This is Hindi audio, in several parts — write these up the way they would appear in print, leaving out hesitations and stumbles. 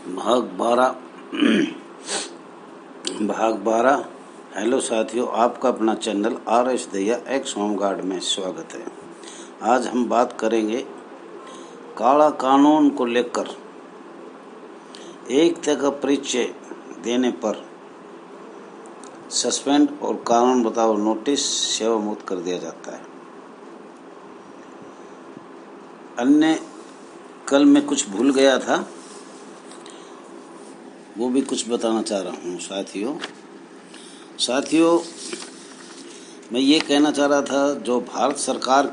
भाग 12। हेलो साथियों, आपका अपना channel RS Dahiya x home guard में स्वागत है। आज हम बात करेंगे काला कानून को लेकर। एक तक का परिचय देने पर सस्पेंड और कानून बताओ नोटिस सेवा मुक्त कर दिया जाता है। अन्य कल मैं कुछ भूल गया था, वो भी कुछ बताना चाह रहा हूँ। साथियों मैं ये कहना चाह रहा था, जो भारत सरकार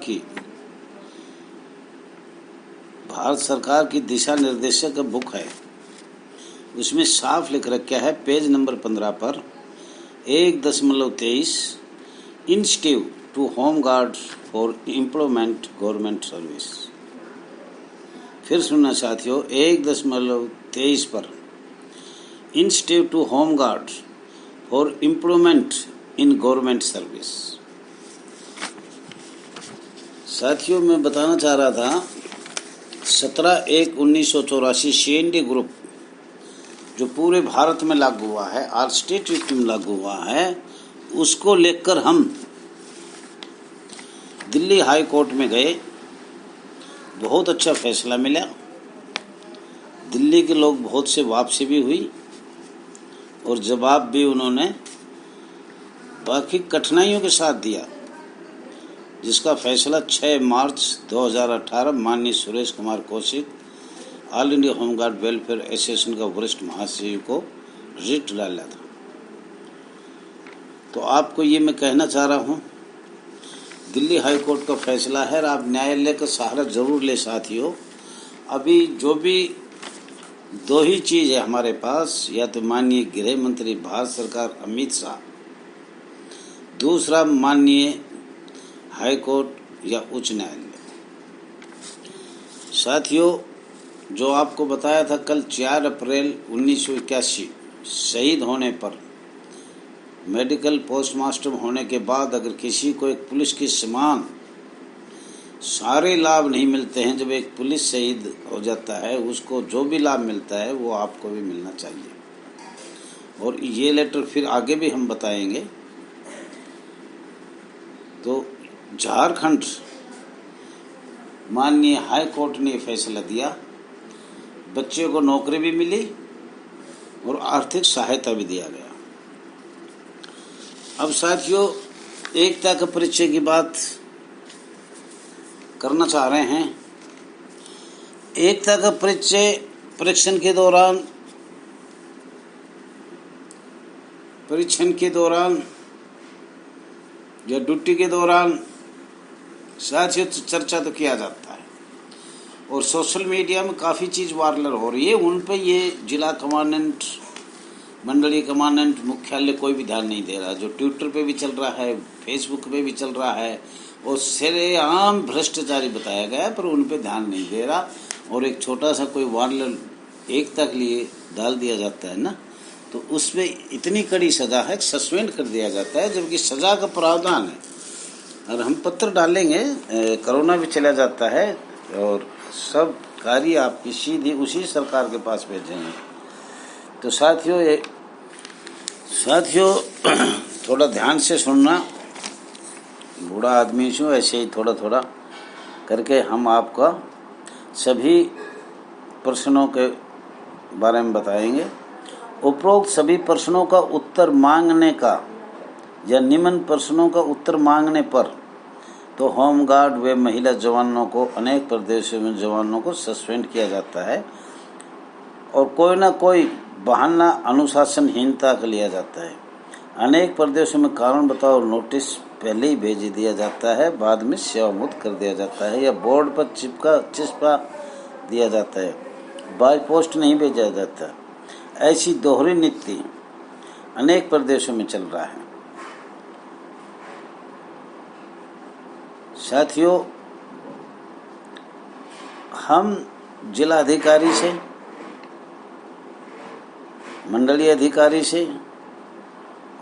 की दिशा निर्देशक बुक है, उसमें साफ लिख रखा है पेज नंबर 15 पर 1.23 institute to home guard for employment government service. फिर सुनना साथियों, 1.23 पर institute to home guard for improvement in government service. साथियों मैं बताना चाह रहा था, 17/1/1984 CND ग्रुप जो पूरे भारत में लागू हुआ है, और स्टेट में लागू हुआ है, उसको लेकर हम दिल्ली हाई कोर्ट में गए। बहुत अच्छा फैसला मिला। दिल्ली के लोग बहुत से वापसी भी हुई और जवाब भी उन्होंने बाकी कठिनाइयों के साथ दिया, जिसका फैसला 6 मार्च 2018 माननीय Suresh Kumar Kaushik, all India home guard welfare association का वरिष्ठ महासचिव को रिट डाला था। तो आपको ये मैं कहना चाह रहा हूँ, दिल्ली हाई कोर्ट का फैसला है और आप न्यायालय का सहारा जरूर ले साथियों। अभी जो भी दो ही चीज है हमारे पास, या तो माननीय गृह मंत्री भारत सरकार अमित शाह, दूसरा माननीय हाई कोर्ट या उच्च न्यायालय। साथियों जो आपको बताया था कल 4 अप्रैल 1981 शहीद होने पर, मेडिकल पोस्टमार्टम होने के बाद अगर किसी को एक पुलिस के समान सारे लाभ नहीं मिलते हैं, जब एक पुलिस शहीद हो जाता है उसको जो भी लाभ मिलता है वो आपको भी मिलना चाहिए। और ये लेटर फिर आगे भी हम बताएंगे। तो झारखंड माननीय हाई कोर्ट ने फैसला दिया, बच्चे को नौकरी भी मिली और आर्थिक सहायता भी दिया गया। अब साथियों एकता का परिचय की बात करना चाह रहे हैं। एकता का परिचय परीक्षण के दौरान या ड्यूटी के दौरान साथियों चर्चा तो किया जाता है, और सोशल मीडिया में काफ़ी चीज़ वायरल हो रही है। उन पर ये जिला कमांडेंट, मंडलीय कमांडेंट, मुख्यालय कोई भी ध्यान नहीं दे रहा। जो ट्विटर पे भी चल रहा है, फेसबुक पे भी चल रहा है, और सरेआम भ्रष्टाचारी बताया गया, पर उन पे ध्यान नहीं दे रहा। और एक छोटा सा कोई वायरल एकता के लिए डाल दिया जाता है ना, तो उसमें इतनी कड़ी सजा है, सस्पेंड कर दिया जाता है, जबकि सजा का प्रावधान है। और हम पत्र डालेंगे, कोरोना भी चला जाता है और सब कार्य आपकी सीधी उसी सरकार के पास भेजेंगे। तो साथियों थोड़ा ध्यान से सुनना, बूढ़ा आदमी हूँ, ऐसे ही थोड़ा थोड़ा करके हम आपका सभी प्रश्नों के बारे में बताएंगे। उपरोक्त सभी प्रश्नों का उत्तर मांगने का या निम्न प्रश्नों का उत्तर मांगने पर तो होमगार्ड व महिला जवानों को अनेक प्रदेशों में जवानों को सस्पेंड किया जाता है, और कोई ना कोई बहाना अनुशासनहीनता का लिया जाता है। अनेक प्रदेशों में कारण बताओ नोटिस पहले ही भेज दिया जाता है, बाद में सेवा मुक्त कर दिया जाता है, या बोर्ड पर चिपका दिया जाता है, बाय पोस्ट नहीं भेजा जाता। ऐसी दोहरी नीति अनेक प्रदेशों में चल रहा है। साथियों हम जिला अधिकारी से, मंडलीय अधिकारी से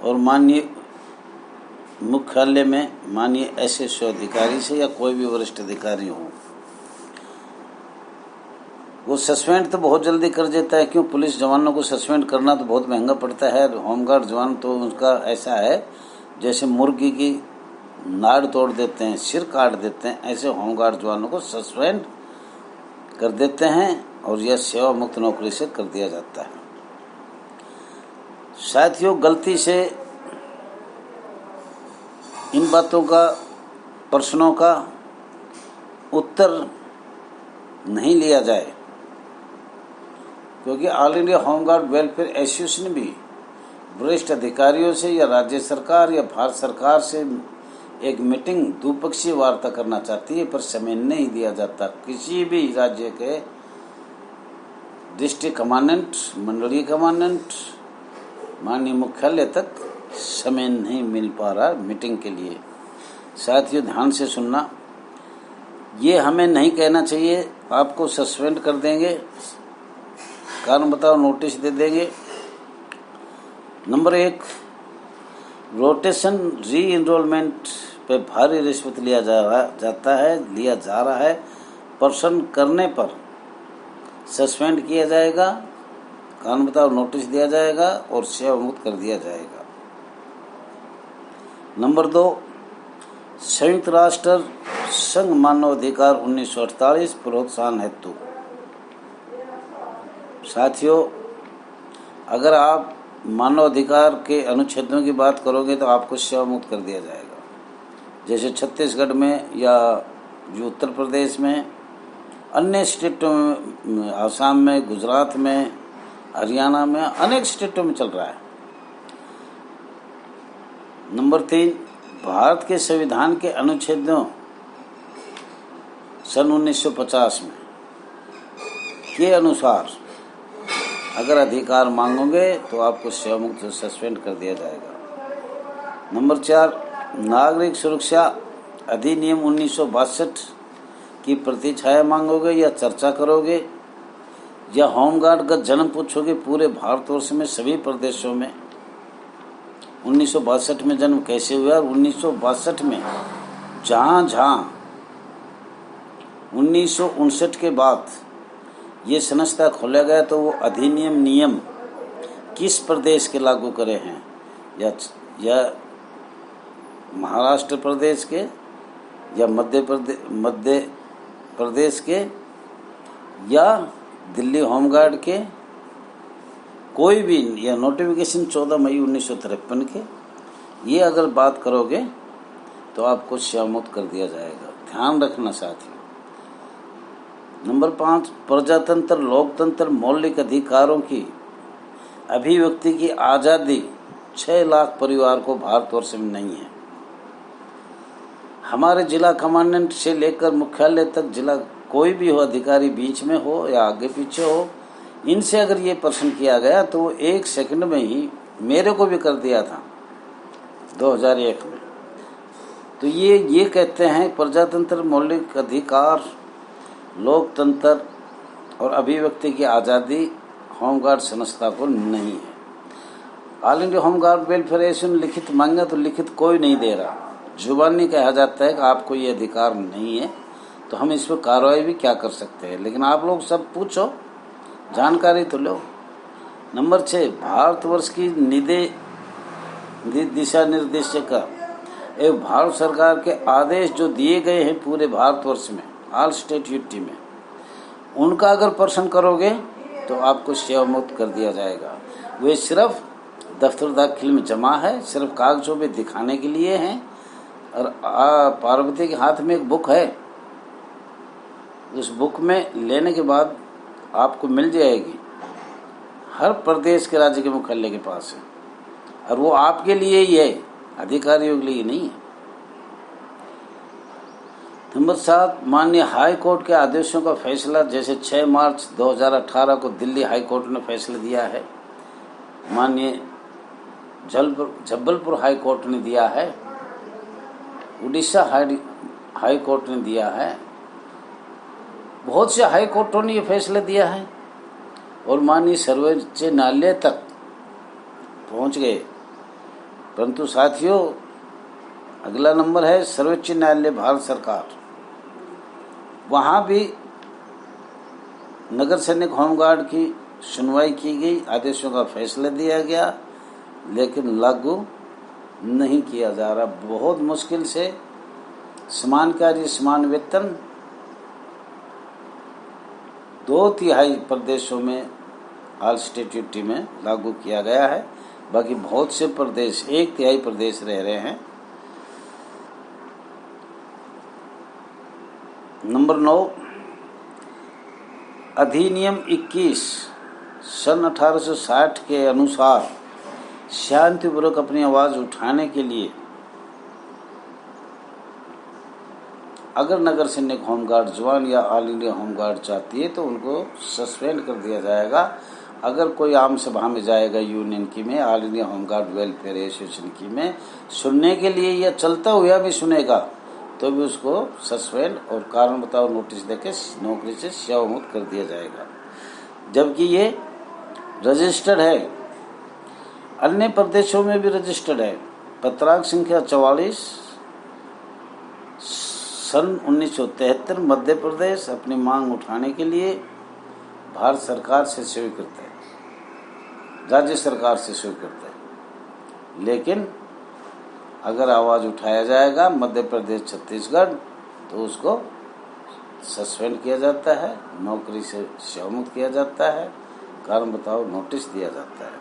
और माननीय मुख्यालय में माननीय SSO अधिकारी से या कोई भी वरिष्ठ अधिकारी हो, वो सस्पेंड तो बहुत जल्दी कर देता है। क्यों? पुलिस जवानों को सस्पेंड करना तो बहुत महंगा पड़ता है। होमगार्ड जवान तो उसका ऐसा है जैसे मुर्गी की नाड़ तोड़ देते हैं, सिर काट देते हैं, ऐसे होमगार्ड जवानों को सस्पेंड कर देते हैं और यह सेवा मुक्त नौकरी से कर दिया जाता है। साथियों, गलती से इन बातों का, प्रश्नों का उत्तर नहीं लिया जाए, क्योंकि all India home guard welfare association भी वरिष्ठ अधिकारियों से या राज्य सरकार या भारत सरकार से एक मीटिंग द्विपक्षीय वार्ता करना चाहती है, पर समय नहीं दिया जाता। किसी भी राज्य के डिस्ट्रिक्ट कमांडेंट, मंडलीय कमांडेंट, माननीय मुख्यालय तक समय नहीं मिल पा रहा मीटिंग के लिए। साथियों, ध्यान से सुनना, ये हमें नहीं कहना चाहिए आपको सस्पेंड कर देंगे, कारण बताओ, नोटिस दे देंगे। नंबर 1, रोटेशन री इनरोलमेंट पे भारी रिश्वत लिया जा रहा है। पर्सन करने पर सस्पेंड किया जाएगा, कारण बताओ, नोटिस दिया जाएगा और सेवा मुक्त कर दिया जाएगा। नंबर 2, संयुक्त राष्ट्र संघ मानवाधिकार 1948 प्रोत्साहन हेतु। साथियों, अगर आप मानवाधिकार के अनुच्छेदों की बात करोगे तो आपको सेवा मुक्त कर दिया जाएगा। जैसे छत्तीसगढ़ में या जो उत्तर प्रदेश में, अन्य स्टेटों में, आसाम में, गुजरात में, हरियाणा में, अनेक स्टेटों में चल रहा है। नंबर 3, भारत के संविधान के अनुच्छेदों सन 1950 में के अनुसार अगर अधिकार मांगोगे तो आपको सेवा मुक्त सस्पेंड कर दिया जाएगा। नंबर 4, नागरिक सुरक्षा अधिनियम 1962 की प्रति छाया मांगोगे या चर्चा करोगे या होमगार्ड का जन्म पूछोगे पूरे भारतवर्ष में, सभी प्रदेशों में 1962 में जन्म कैसे हुआ और 1962 में जहाँ 1959 के बाद ये संस्था खोला गया तो वो अधिनियम नियम किस प्रदेश के लागू करे हैं, या महाराष्ट्र प्रदेश के या मध्य प्रदेश के या दिल्ली होमगार्ड के, कोई भी, या नोटिफिकेशन 14 मई 1953 के, ये अगर बात करोगे तो आपको सेवा मुक्त कर दिया जाएगा। ध्यान रखना साथियों। नंबर 5, प्रजातंत्र, लोकतंत्र, मौलिक अधिकारों की अभिव्यक्ति की आज़ादी 6 लाख परिवार को भारतवर्ष में नहीं है। हमारे जिला कमांडेंट से लेकर मुख्यालय तक जिला कोई भी हो, अधिकारी बीच में हो या आगे पीछे हो, इनसे अगर ये प्रश्न किया गया तो वो 1 सेकंड में ही मेरे को भी कर दिया था 2001 में। तो ये कहते हैं प्रजातंत्र, मौलिक अधिकार, लोकतंत्र और अभिव्यक्ति की आज़ादी होमगार्ड संस्था को नहीं है। All India home guard welfare association लिखित मांगे तो लिखित कोई नहीं दे रहा, जुबानी कहा जाता है कि आपको ये अधिकार नहीं है, तो हम इस पर कार्रवाई भी क्या कर सकते हैं। लेकिन आप लोग सब पूछो, जानकारी तो लो। नंबर 6, भारतवर्ष की दिशा निर्देशिका एवं भारत सरकार के आदेश जो दिए गए हैं पूरे भारतवर्ष में, ऑल स्टेट यूटी में, उनका अगर प्रश्न करोगे तो आपको सेवा मुक्त कर दिया जाएगा। वे सिर्फ दफ्तर दाखिल में जमा है, सिर्फ कागजों में दिखाने के लिए हैं। और पार्वती के हाथ में एक बुक है, उस बुक में लेने के बाद आपको मिल जाएगी, हर प्रदेश के राज्य के मुख्यालय के पास है, और वो आपके लिए ही है, अधिकारियों के लिए नहीं है। नंबर 7, माननीय हाई कोर्ट के आदेशों का फैसला, जैसे 6 मार्च 2018 को दिल्ली हाई कोर्ट ने फैसला दिया है, माननीय जबलपुर हाई कोर्ट ने दिया है, उड़ीसा हाई कोर्ट ने दिया है, बहुत से हाई कोर्टों ने ये फैसला दिया है और माननीय सर्वोच्च न्यायालय तक पहुंच गए। परंतु साथियों, अगला नंबर है सर्वोच्च न्यायालय भारत सरकार, वहाँ भी नगर सैनिक होमगार्ड की सुनवाई की गई, आदेशों का फैसला दिया गया, लेकिन लागू नहीं किया जा रहा। बहुत मुश्किल से समान कार्य समान वेतन 2/3 प्रदेशों में ऑल स्टेट यूटी में लागू किया गया है। बाकी बहुत से प्रदेश 1/3 प्रदेश रह रहे हैं। नंबर 9, अधिनियम 21 सन 1860 के अनुसार शांतिपूर्वक अपनी आवाज उठाने के लिए अगर नगर सैनिक होमगार्ड जवान या ऑल इंडिया होमगार्ड चाहती है तो उनको सस्पेंड कर दिया जाएगा। अगर कोई आम सभा में जाएगा यूनियन की में, all India home guard welfare association की में सुनने के लिए या चलता हुआ भी सुनेगा तो भी उसको सस्पेंड और कारण बताओ नोटिस देके नौकरी से सेवामुक्त कर दिया जाएगा। जबकि ये रजिस्टर्ड है, अन्य प्रदेशों में भी रजिस्टर्ड है। पत्रांक संख्या 44 सन 1973 मध्य प्रदेश अपनी मांग उठाने के लिए भारत सरकार से स्वीकृत है, राज्य सरकार से स्वीकृत है। लेकिन अगर आवाज उठाया जाएगा मध्य प्रदेश छत्तीसगढ़ तो उसको सस्पेंड किया जाता है, नौकरी से सेवामुक्त किया जाता है, कारण बताओ नोटिस दिया जाता है।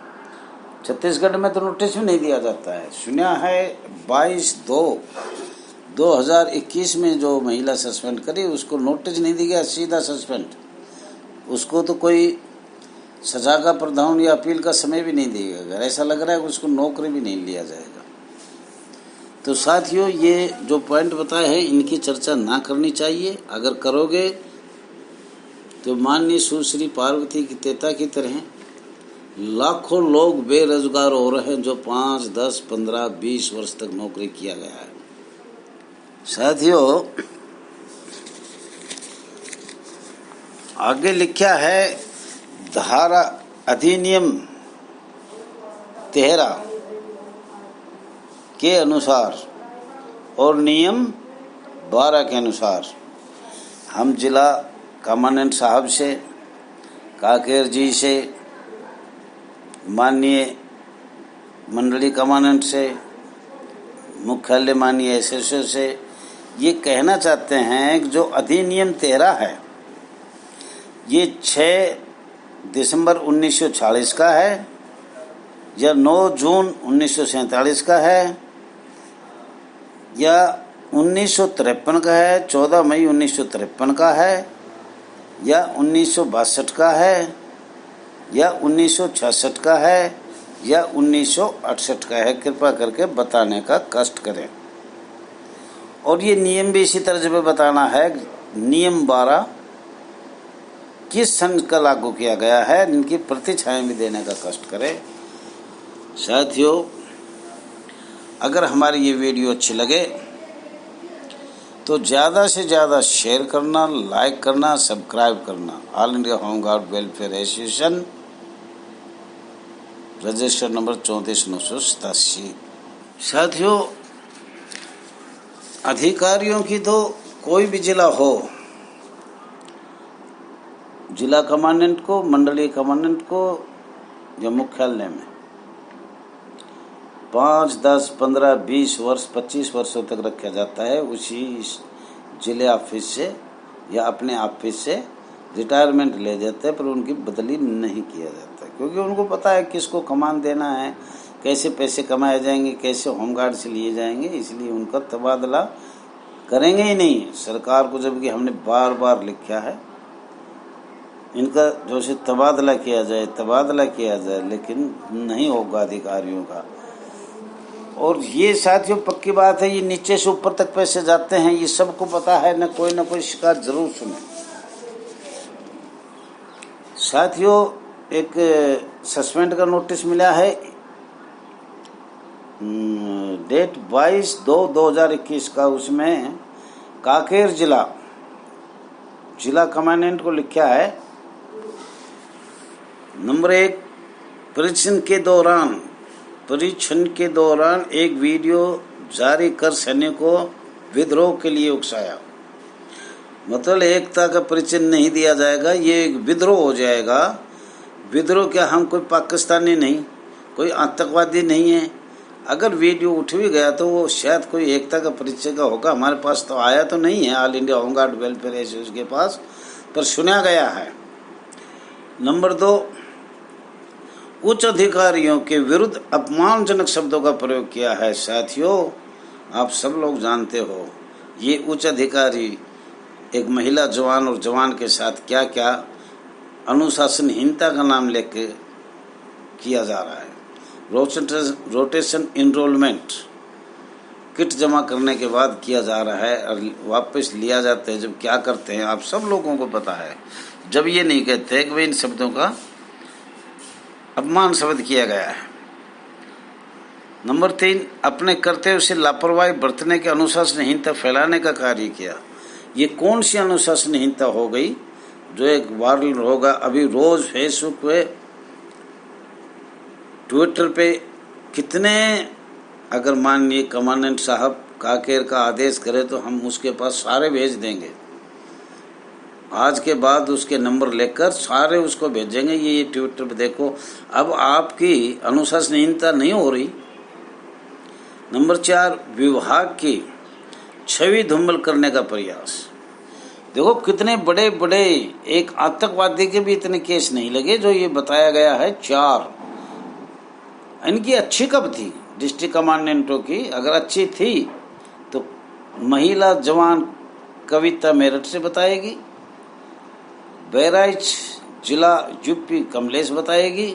छत्तीसगढ़ में तो नोटिस भी नहीं दिया जाता है। सुना है 22/2/2021 में जो महिला सस्पेंड करी उसको नोटिस नहीं दिया, सीधा सस्पेंड। उसको तो कोई सजा का प्रावधान या अपील का समय भी नहीं दिया गया। ऐसा लग रहा है कि उसको नौकरी भी नहीं लिया जाएगा। तो साथियों, ये जो पॉइंट बताए हैं इनकी चर्चा ना करनी चाहिए। अगर करोगे तो माननीय सुश्री पार्वती की तेता की तरह लाखों लोग बेरोजगार हो रहे हैं जो 5, 10, 15, 20 वर्ष तक नौकरी किया गया है। साथियों, आगे लिखा है धारा अधिनियम 13 के अनुसार और नियम 12 के अनुसार हम जिला कमांडेंट साहब से, काकेर जी से, माननीय मंडली कमांडेंट से, मुख्यालय माननीय एसएसओ से ये कहना चाहते हैं कि जो अधिनियम 13 है ये 6 दिसंबर 1946 का है या 9 जून 1947 का है या 1953 का है, 14 मई 1953 का है या 1962 का है या 1966 का है या 1968 का है, कृपया करके बताने का कष्ट करें। और ये नियम भी इसी तरह से बताना है। नियम 12 किस सन का लागू किया गया है, इनकी प्रतिछाएं भी देने का कष्ट करें। साथियों, अगर हमारी ये वीडियो अच्छी लगे तो ज़्यादा से ज़्यादा शेयर करना, लाइक करना, सब्सक्राइब करना। All India home guard welfare association, register number 34,987। साथियों, अधिकारियों की तो कोई भी जिला हो, जिला कमांडेंट को, मंडलीय कमांडेंट को या मुख्यालय में 5, 10, 15, 20 वर्ष, 25 वर्षों तक रखा जाता है। उसी जिले ऑफिस से या अपने ऑफिस से रिटायरमेंट ले जाते हैं, पर उनकी बदली नहीं किया जाता क्योंकि उनको पता है किसको कमान देना है, कैसे पैसे कमाए जाएंगे, कैसे होमगार्ड से लिए जाएंगे, इसलिए उनका तबादला करेंगे ही नहीं सरकार को। जबकि हमने बार बार लिखा है इनका जो से तबादला किया जाए, लेकिन नहीं होगा अधिकारियों का। और ये साथियों पक्की बात है, ये नीचे से ऊपर तक पैसे जाते हैं, ये सबको पता है। न कोई शिकायत जरूर सुने। साथियों, एक सस्पेंड का नोटिस मिला है डेट 22/2/2021 का। उसमें कांकेर जिला कमांडेंट को लिखा है नंबर 1, परीक्षण के दौरान एक वीडियो जारी कर सैनिकों को विद्रोह के लिए उकसाया। मतलब एकता का परिचय नहीं दिया जाएगा, ये एक विद्रोह हो जाएगा। विद्रोह क्या, हम कोई पाकिस्तानी नहीं, कोई आतंकवादी नहीं है। अगर वीडियो उठ भी गया तो वो शायद कोई एकता का परिचय का होगा। हमारे पास तो आया तो नहीं है, all India home guard welfare association के पास, पर सुना गया है। नंबर 2, उच्च अधिकारियों के विरुद्ध अपमानजनक शब्दों का प्रयोग किया है। साथियों, आप सब लोग जानते हो ये उच्च अधिकारी एक महिला जवान और जवान के साथ क्या क्या अनुशासनहीनता का नाम लेके किया जा रहा है। रोटेशन इनरोलमेंट किट जमा करने के बाद किया जा रहा है और वापस लिया जाता है जब क्या करते हैं आप सब लोगों को पता है। जब ये नहीं कहते कि भाई इन शब्दों का अपमान शब्द किया गया है। नंबर 3, अपने कर्तव्य से लापरवाही बरतने के अनुशासनहीनता फैलाने का कार्य किया। ये कौन सी अनुशासनहीनता हो गई जो एक वायरल होगा अभी रोज फेसबुक पे, ट्विटर पे कितने, अगर माननीय कमांडेंट साहब काकेर का आदेश करे तो हम उसके पास सारे भेज देंगे। आज के बाद उसके नंबर लेकर सारे उसको भेजेंगे, ये ट्विटर पे देखो। अब आपकी अनुशासनहीनता नहीं हो रही। नंबर 4, विभाग की छवि धूमिल करने का प्रयास। देखो कितने बड़े बड़े, एक आतंकवादी के भी इतने केस नहीं लगे जो ये बताया गया है 4। इनकी अच्छी कब थी डिस्ट्रिक्ट कमांडेंटों की? अगर अच्छी थी तो महिला जवान कविता मेरठ से बताएगी, बहराइच जिला यूपी कमलेश बताएगी,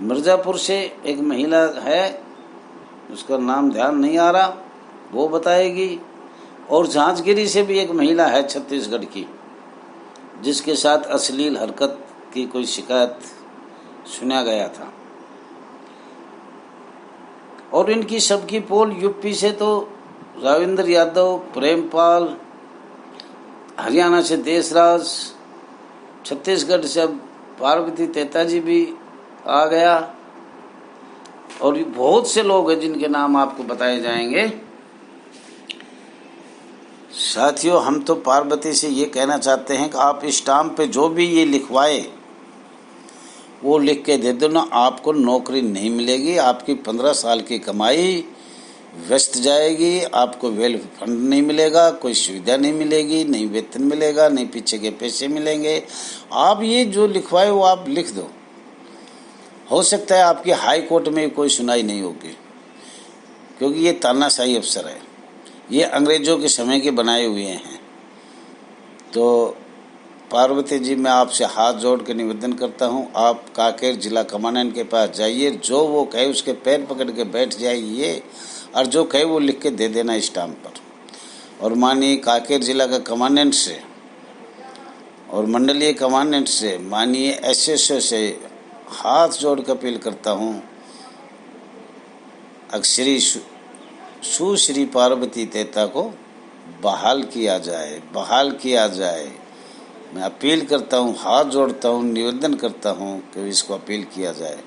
मिर्जापुर से एक महिला है उसका नाम ध्यान नहीं आ रहा वो बताएगी, और जांजगिरी से भी एक महिला है छत्तीसगढ़ की जिसके साथ अश्लील हरकत की कोई शिकायत सुना गया था। और इनकी सबकी पोल यूपी से तो राविंद्र यादव, प्रेमपाल, हरियाणा से देशराज, छत्तीसगढ़ से अब पार्वती तेताजी भी आ गया, और बहुत से लोग हैं जिनके नाम आपको बताए जाएंगे। साथियों, हम तो पार्वती से ये कहना चाहते हैं कि आप स्टाम्प पे जो भी ये लिखवाए वो लिख के दे दो ना, आपको नौकरी नहीं मिलेगी, आपकी 15 साल की कमाई व्यस्त जाएगी, आपको वेलफेयर फंड नहीं मिलेगा, कोई सुविधा नहीं मिलेगी, नहीं वेतन मिलेगा, नहीं पीछे के पैसे मिलेंगे। आप ये जो लिखवाए वो आप लिख दो। हो सकता है आपकी हाई कोर्ट में कोई सुनाई नहीं होगी, क्योंकि ये तानाशाही अफसर है, ये अंग्रेजों के समय के बनाए हुए हैं। तो पार्वती जी, मैं आपसे हाथ जोड़ के निवेदन करता हूँ, आप काकेर जिला कमांडेंट के पास जाइए, जो वो कहे उसके पैर पकड़ के बैठ जाइए और जो कहे वो लिख के दे देना स्टाम्प पर। और माननीय काकेर जिला का कमांडेंट से और मंडलीय कमांडेंट से, माननीय एसएसओ से हाथ जोड़ कर अपील करता हूँ, श्री सुश्री पार्वती तेता को बहाल किया जाए, बहाल किया जाए। मैं अपील करता हूँ, हाथ जोड़ता हूँ, निवेदन करता हूँ कि इसको अपील किया जाए।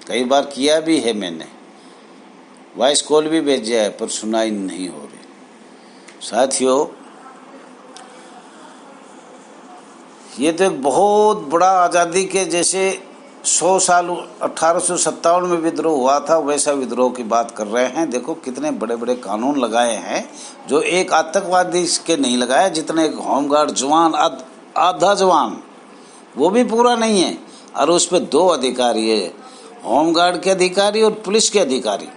कई बार किया भी है मैंने, वॉइस कॉल भी भेजा है, पर सुनाई नहीं हो रही। साथियों, ये तो एक बहुत बड़ा आज़ादी के जैसे 100 साल 1857 में विद्रोह हुआ था वैसा विद्रोह की बात कर रहे हैं। देखो कितने बड़े बड़े कानून लगाए हैं जो एक आतंकवादी के नहीं लगाया, जितने एक होमगार्ड जवान, आधा जवान वो भी पूरा नहीं है, और उस पर 2 अधिकारी है, होमगार्ड के अधिकारी और पुलिस के अधिकारी।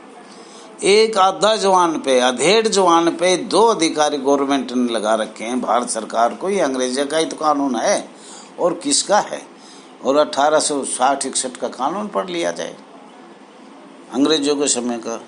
एक आधा जवान पे, अधेड़ जवान पे 2 अधिकारी गवर्नमेंट ने लगा रखे हैं, भारत सरकार को। ये अंग्रेजों का ही तो कानून है और किसका है? और 1860-61 का कानून पढ़ लिया जाए, अंग्रेजों के समय का।